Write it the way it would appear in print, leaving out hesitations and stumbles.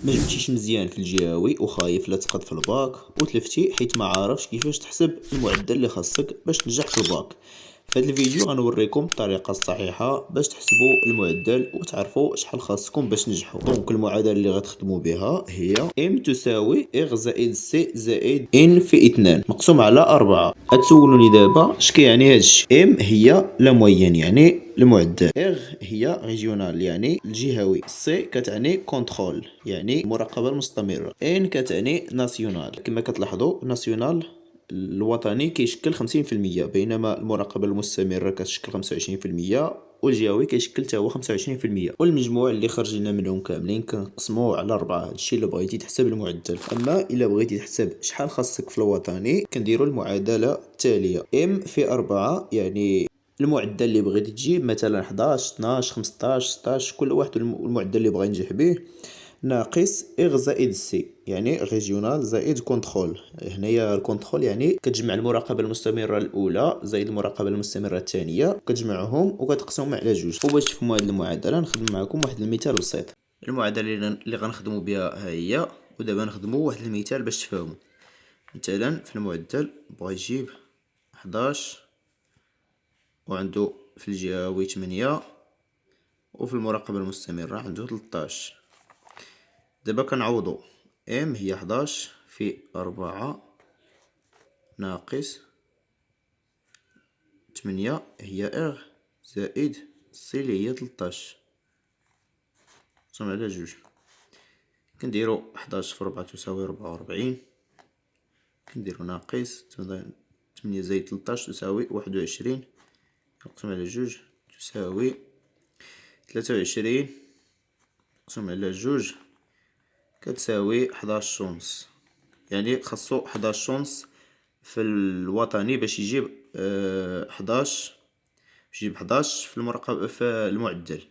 ما جبتيش مزيان في الجهوي وخايف لا تسقط في الباك وتلفتي حيت ما عارفش كيفاش تحسب المعدل اللي خاصك باش تنجح في الباك. في هذا الفيديو غنوريكم الطريقه الصحيحه باش تحسبوا المعدل وتعرفوا شحال خاصكم باش تنجحوا. دونك المعادله اللي غتخدموا بها هي ام تساوي اغ زائد سي زائد ان في 2 مقسوم على 4. غتسولوني دابا اش كيعني هادشي. ام هي لا موين يعني المعدل، اغ هي ريجيونال يعني الجهوي، سي كتعني كونترول يعني المراقبه المستمره، ان كتعني ناسيونال. كما كتلاحظوا ناسيونال الوطني كيشكل 50% بينما المراقبه المستمره كتشكل 25% والجهوي كيشكل حتى هو 25%، والمجموع اللي خرجنا منهم كاملين كنقسموه على 4. هادشي الا بغيتي تحسب المعدل. اما الا بغيتي تحسب شحال خاصك في الوطني كنديروا المعادله التاليه: ام في 4 يعني المعدل اللي بغيتي تجيب، مثلا 11 12 15 16 كل واحد المعدل اللي بغا ينجح به، ناقص اغ زائد سي يعني ريجيونال زائد كونترول. هنايا الكونترول يعني كتجمع المراقبه المستمره الاولى زائد المراقبه المستمره الثانيه، كتجمعهم وكتقسمهم على جوج. وباش تفهموا هذه المعادله نخدم معكم واحد المثال بسيط. المعادله اللي غنخدموا بها ها هي، ودابا نخدموا واحد المثال باش تفهموا. مثلا في المعدل بغا يجيب 11 وعنده في الجهوي 8 وفي المراقبة المستمرة عنده 13. دابا كنعوضو ام هي 11 في 4 ناقص 8 هي اغ زائد سي اللي هي 13 مقسوم على جوج. كنديرو 11 في 4 تساوي 44، كنديرو ناقص 8 زائد 13 تساوي 21 مقسوم على جوج تساوي 23 مقسوم على جوج كتساوي 11 ونص. يعني خاصو 11 ونص في الوطني باش يجيب 11 باش يجيب 11 في المراقبة في المعدل.